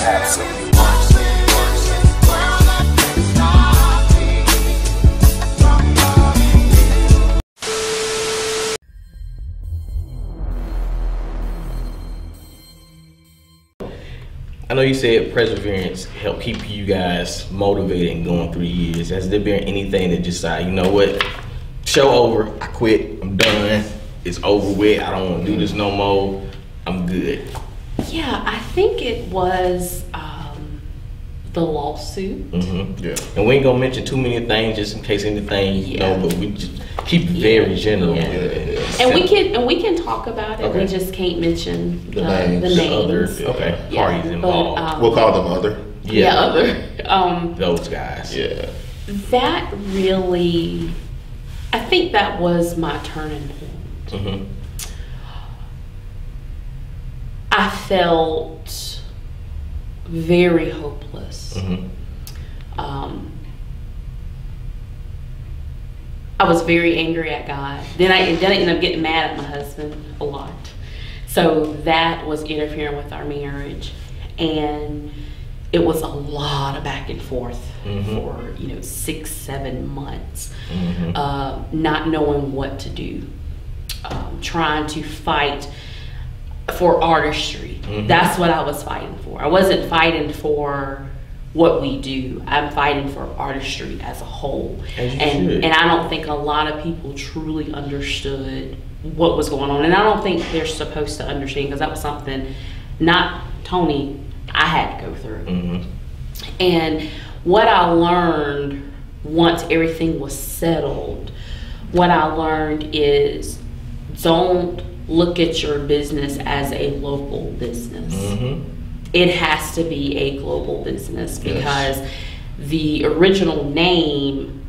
absolute. I know you said perseverance helped keep you guys motivated and going through the years. Has there been anything that just said, you know what, show over, I quit, I'm done, it's over with, I don't want to do this no more, I'm good? Yeah, I think it was the lawsuit. Yeah. And we ain't gonna mention too many things just in case anything, you know, but we just keep it very general. And we can talk about it. We just can't mention the names. The other parties involved. But, we'll call them other. Other. Those guys. Yeah. That really, I think that was my turning point. I felt very hopeless. I was very angry at God. Then I ended up getting mad at my husband a lot. So that was interfering with our marriage. And it was a lot of back and forth for 6-7 months. Not knowing what to do. Trying to fight for artistry. That's what I was fighting for. I wasn't fighting for what we do. I'm fighting for artistry as a whole. And I don't think a lot of people truly understood what was going on. And I don't think they're supposed to understand, because that was something, not Tony, I had to go through. And what I learned once everything was settled, what I learned is, don't look at your business as a local business. It has to be a global business, because the original name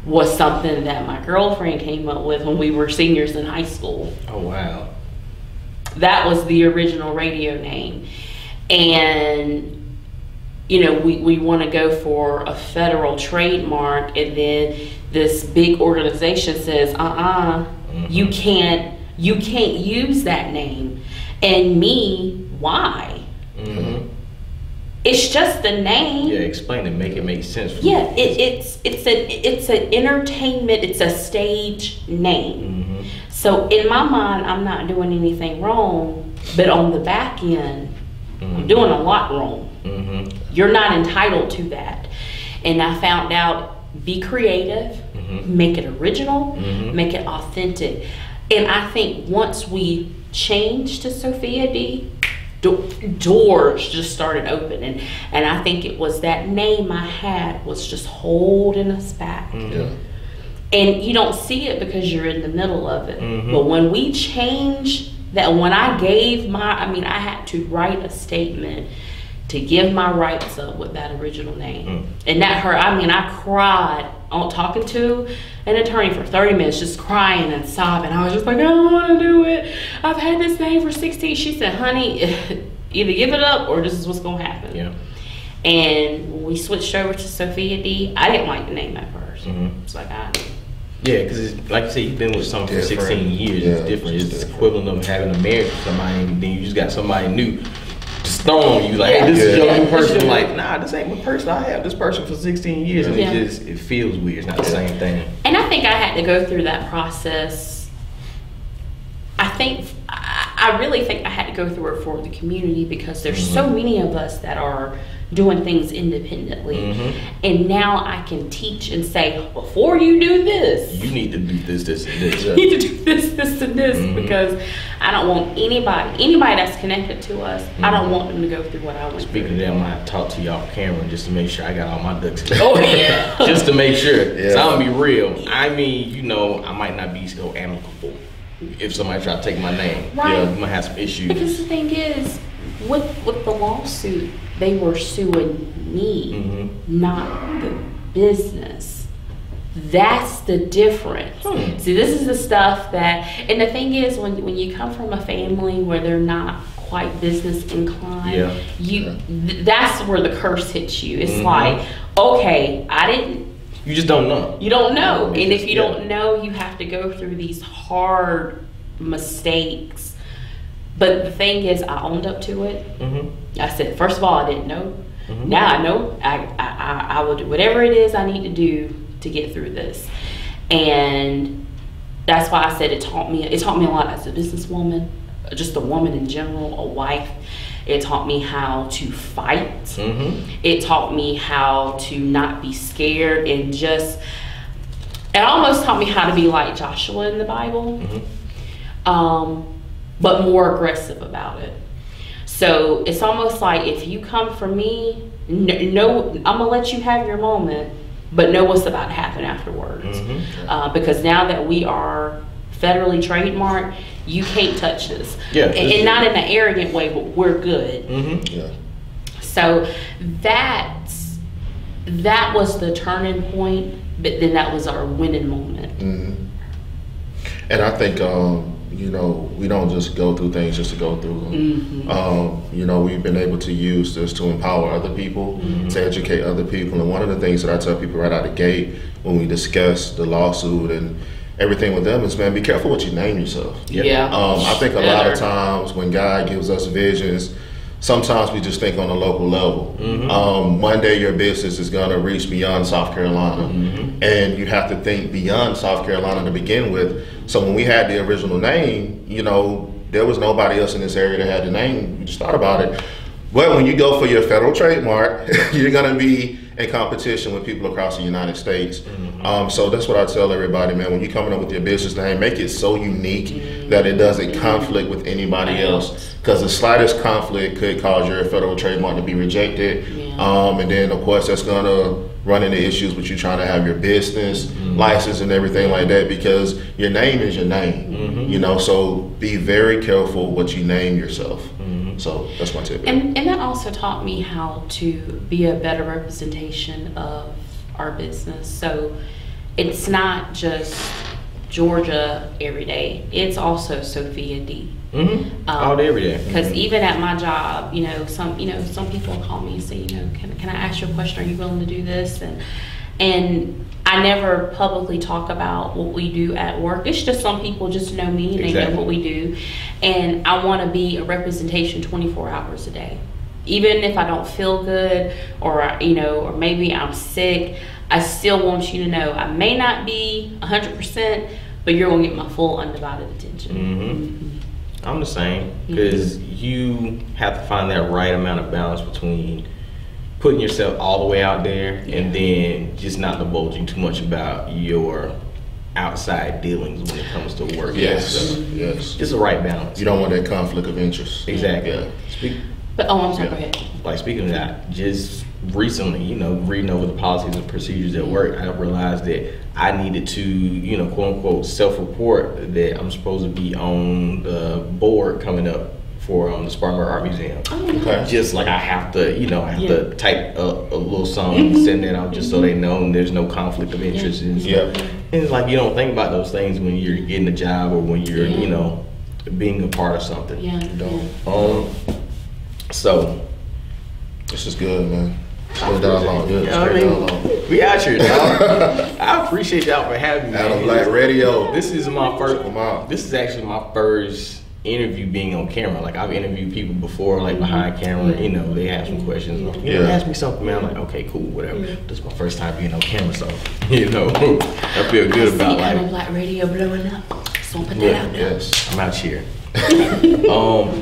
was something that my girlfriend came up with when we were seniors in high school. Oh, wow. That was the original radio name. And, we want to go for a federal trademark, and then this big organization says, you can't use that name. And me, why? It's just the name. Yeah, explain it, make it make sense. It's an entertainment, it's a stage name. So in my mind, I'm not doing anything wrong, but on the back end, I'm doing a lot wrong. You're not entitled to that. And I found out, be creative, make it original, make it authentic. And I think once we changed to Sophia D, doors just started opening. And I think it was that name I had was just holding us back. And you don't see it because you're in the middle of it. But when we changed that, when I gave I had to write a statement to give my rights up with that original name. And that hurt. I cried on talking to an attorney for 30 minutes, just crying and sobbing. I was just like, I don't want to do it. I've had this name for 16. She said, honey, either give it up or this is what's going to happen. And when we switched over to Sophia D, I didn't like the name at first. It's like, yeah, because like you said, you've been with someone for 16 years. It's different. It's equivalent of having a marriage with somebody, and then you just got somebody new just thrown on you, like, hey, this is your new person. Like, nah, this ain't my person. I have this person for 16 years, and it feels weird. It's not the same thing. And I think I had to go through that process. I really think I had to go through it for the community, because there's so many of us that are doing things independently. And now I can teach and say, before you do this, you need to do this, this, and this. You need to do this, this, and this, because I don't want anybody that's connected to us, I don't want them to go through what I went through. Speaking of that, I'm gonna talk to y'all camera just to make sure I got all my ducks. Just to make sure. So I'm gonna be real. I might not be so amicable if somebody try to take my name. We might have some issues. Because the thing is, with the lawsuit, they were suing me, not the business. That's the difference. See, this is the stuff that, and the thing is, when you come from a family where they're not quite business inclined, that's where the curse hits you. It's like, okay, you just don't know. You don't know. And if you don't know, you have to go through these hard mistakes But the thing is, I owned up to it. I said, first of all, I didn't know. Now I know. I will do whatever it is I need to do to get through this. And that's why I said it taught me a lot as a businesswoman, just a woman in general, a wife. It taught me how to fight. It taught me how to not be scared, and it almost taught me how to be like Joshua in the Bible, but more aggressive about it. So it's almost like, if you come for me, no, I'm gonna let you have your moment, but know what's about to happen afterwards. Because now that we are federally trademarked, you can't touch this. And not in an arrogant way, but we're good. So that was the turning point, but then that was our winning moment. And I think you know, we don't just go through things just to go through them. You know, we've been able to use this to empower other people, to educate other people. And one of the things that I tell people right out the gate when we discuss the lawsuit and everything with them is, man, be careful what you name yourself. I think a lot of times when God gives us visions, sometimes we just think on a local level. One day your business is gonna reach beyond South Carolina, and you have to think beyond South Carolina to begin with. So when we had the original name, you know, there was nobody else in this area that had the name. We just thought about it. But when you go for your federal trademark, you're gonna be in competition with people across the United States. So that's what I tell everybody, man, when you're coming up with your business name, make it so unique that it doesn't conflict with anybody else. Because the slightest conflict could cause your federal trademark to be rejected. And then of course that's gonna run into issues with you trying to have your business license and everything like that, because your name is your name. You know, so be very careful what you name yourself. So that's my tip. And that also taught me how to be a better representation of our business. So it's not just Georgia every day, it's also Sophia D. All day, every day. Because even at my job, you know, some people call me and say, you know, can I ask you a question? Are you willing to do this? And I never publicly talk about what we do at work. It's just some people just know me and they know what we do. And I want to be a representation 24 hours a day. Even if I don't feel good, or, you know, or maybe I'm sick, I still want you to know I may not be 100%, but you're going to get my full undivided attention. I'm the same, because you have to find that right amount of balance between putting yourself all the way out there and then just not divulging too much about your outside dealings when it comes to work. Just the right balance. You don't want that conflict of interest. But I'm sorry, go ahead. Like, speaking of that, just recently, you know, reading over the policies and procedures at work, I realized that I needed to, you know, quote unquote, self-report that I'm supposed to be on the board coming up for the Spartanburg Art Museum. Just like I have to, you know, to type a little song, send that out just so they know and there's no conflict of interest. And it's like, you don't think about those things when you're getting a job or when you're, you know, being a part of something. So this is good, man. Good dialogue. We out here, dog. I appreciate y'all for having me. Atom Black Radio. This is my first. This is actually my first interview being on camera. Like, I've interviewed people before, like behind camera. You know, they have some questions. You know, ask me something, man. I'm like, okay, cool, whatever. This is my first time being on camera, so you know, I feel good about like Atom Black Radio blowing up. So put that out there. I'm out here.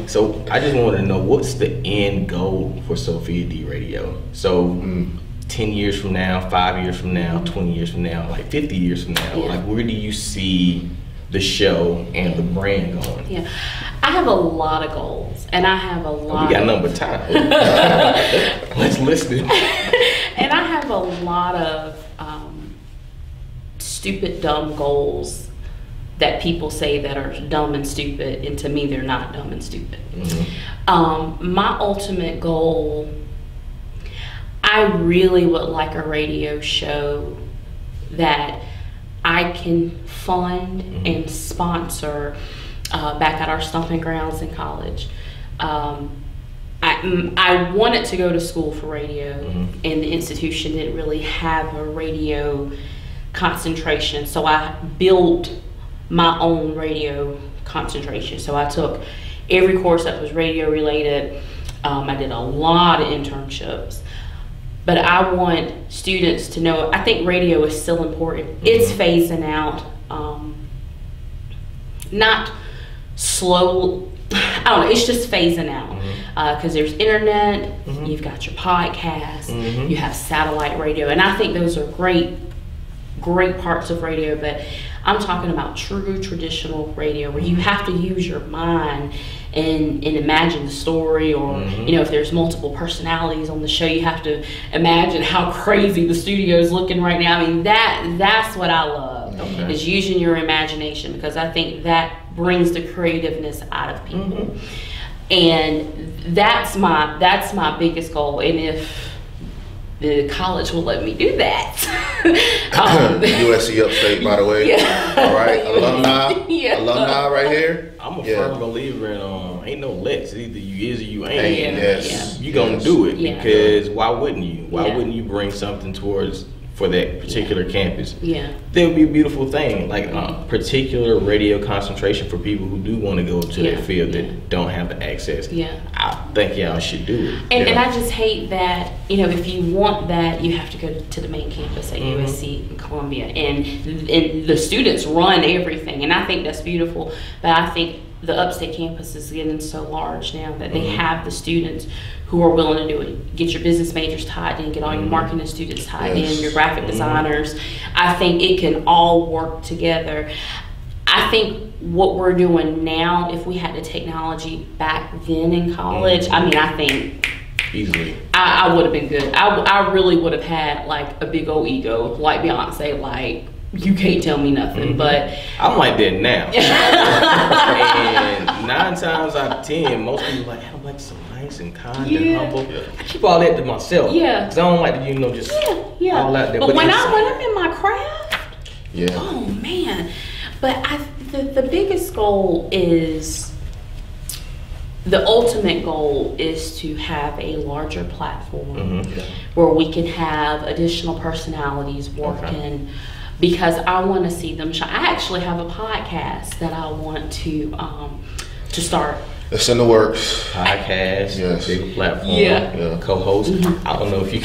So I just wanted to know, what's the end goal for Sophia D Radio? So 10 years from now, 5 years from now, 20 years from now, like 50 years from now, like, where do you see the show and the brand going? I have a lot of goals, and I have a lot. We got number time. Let's listen. And I have a lot of stupid, dumb goals that people say that are dumb and stupid, and to me they're not dumb and stupid. My ultimate goal, I really would like a radio show that I can fund and sponsor back at our stomping grounds in college. I wanted to go to school for radio, and the institution didn't really have a radio concentration, so I built my own radio concentration. So I took every course that was radio related. I did a lot of internships. But I want students to know, I think radio is still important. It's phasing out, not slow, I don't know, it's just phasing out. Because there's internet, you've got your podcast, you have satellite radio. And I think those are great parts of radio, but I'm talking about true traditional radio where you have to use your mind and imagine the story, or you know, if there's multiple personalities on the show, you have to imagine how crazy the studio is looking right now. I mean, that's what I love, is using your imagination, because I think that brings the creativeness out of people. And that's my biggest goal. And if the college will let me do that. USC Upstate, by the way. All right, alumni, alumni right here. I'm a firm believer in ain't no Lex. Either you is or you ain't. You gonna do it, because why wouldn't you? Why wouldn't you bring something for that particular campus? That would be a beautiful thing, like particular radio concentration for people who do want to go to that field that don't have the access. I think y'all should do it. And I just hate that, you know, if you want that, you have to go to the main campus at USC in Columbia, and the students run everything, and I think that's beautiful. But I think the upstate campus is getting so large now that they have the students who are willing to do it. Get your business majors tied in, get all your marketing students tied in, your graphic designers. I think it can all work together. I think what we're doing now, if we had the technology back then in college, I mean, I think easily I would have been good. I really would have had like a big old ego, like Beyonce, like, you can't tell me nothing. But I'm like that now. And 9 times out of 10, most people are like, I'm like so nice and kind and humble. I keep all that to myself. Because I don't like to, you know, just all out there. But when I'm in my craft, oh man. But the biggest goal is, the ultimate goal is to have a larger platform where we can have additional personalities working. Because I want to see them shine. I actually have a podcast that I want to start. It's in the works. Podcast, big platform, co-host. I don't know if you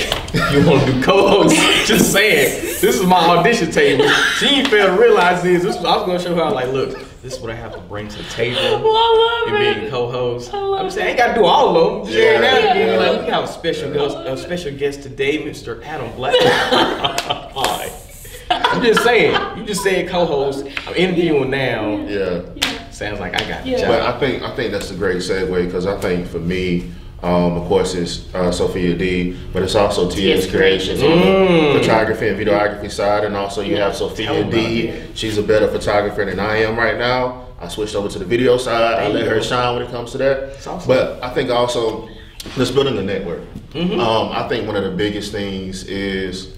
want to do co-host. Just saying, this is my audition table. She ain't fail to realize this. I was going to show her, like, look, this is what I have to bring to the table. Well, I love it. Being co-host. I'm saying I ain't got to do all of them. Like, we have a special guest today, Mr. Atom Black. I'm just saying, you just said co-host. I'm interviewing now. Sounds like I got the job. But I think that's a great segue, because I think for me, of course, it's Sophia D, but it's also TS Creations on the photography and videography side, and also you have Sophia D. She's a better photographer than I am right now. I switched over to the video side. I let her shine when it comes to that. Awesome. But I think also, let's building a network. I think one of the biggest things is,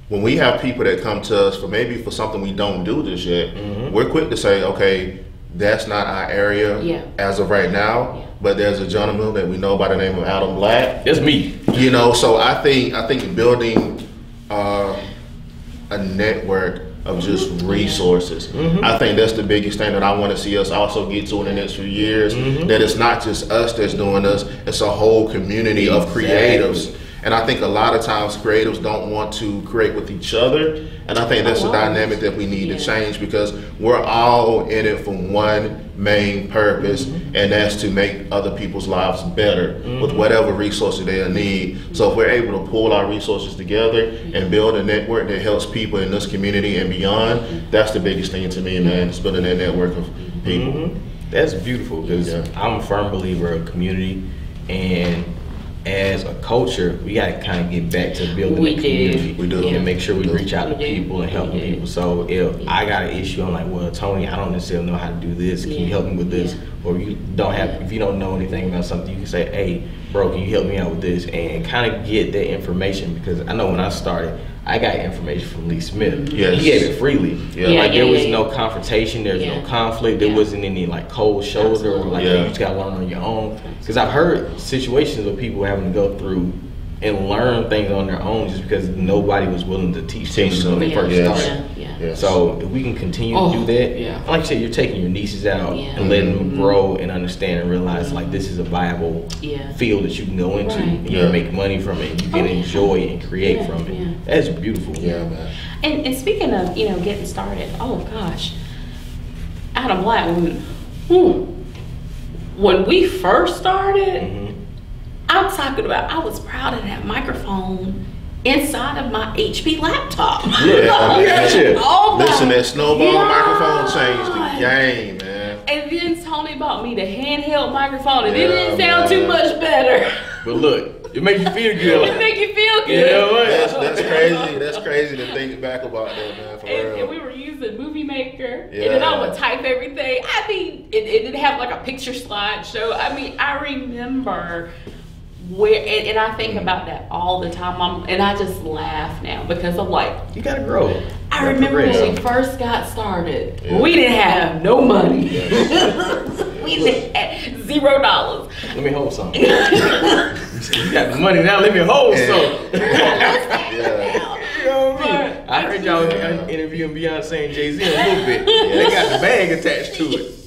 when we have people that come to us for something we don't do just yet, we're quick to say, okay, that's not our area as of right now, but there's a gentleman that we know by the name of Atom Black. That's me. You know, so I think building a network of just resources, I think that's the biggest thing that I want to see us also get to in the next few years, that it's not just us that's doing this, it's a whole community of creatives. And I think a lot of times creatives don't want to create with each other. And I think that's the dynamic that we need to change, because we're all in it for one main purpose, and that's to make other people's lives better with whatever resources they need. So if we're able to pull our resources together and build a network that helps people in this community and beyond, that's the biggest thing to me, man. It's building that network of people. That's beautiful, because I'm a firm believer of community, and as a culture, we got to kind of get back to building the community. We do. And make sure we reach out to people and help people. So if I got an issue, I'm like, well, Tony, I don't necessarily know how to do this. Can you help me with this? Or if you don't know anything about something, you can say, hey, bro, can you help me out with this? And kind of get that information, because I know when I started, I got information from Lee Smith. He gave it freely. There was no confrontation, there's no conflict, there wasn't any like cold shoulder or like you just gotta learn on your own. Because I've heard situations of people having to go through and learn things on their own just because nobody was willing to teach them when they first started. So if we can continue to do that, like you said, you're taking your nieces out and letting them grow and understand and realize like this is a viable field that you can go into and you can make money from it and you can enjoy and create from it. That's beautiful. Yeah, man. And speaking of, getting started, oh gosh, Atom Black, when we first started, I'm talking about, I was proud of that microphone inside of my HP laptop. Listen, that snowball microphone changed the game, man. And then Tony bought me the handheld microphone, and it didn't sound too much better. But look, it makes you feel good. It makes you feel good. You know what? That's crazy. That's crazy to think back about that, man. For real. And we were using Movie Maker, and then I would type everything. I mean, it didn't have like a picture slideshow. I mean, I remember where, and I think about that all the time. And I just laugh now because I'm like, you gotta grow. I remember when we first got started, we didn't have no money. We didn't have $0. Let me hold some. You got the money now. Let me hold some. You know what I mean? I heard y'all interviewing Beyonce and Jay-Z a little bit. They got the bag attached to it.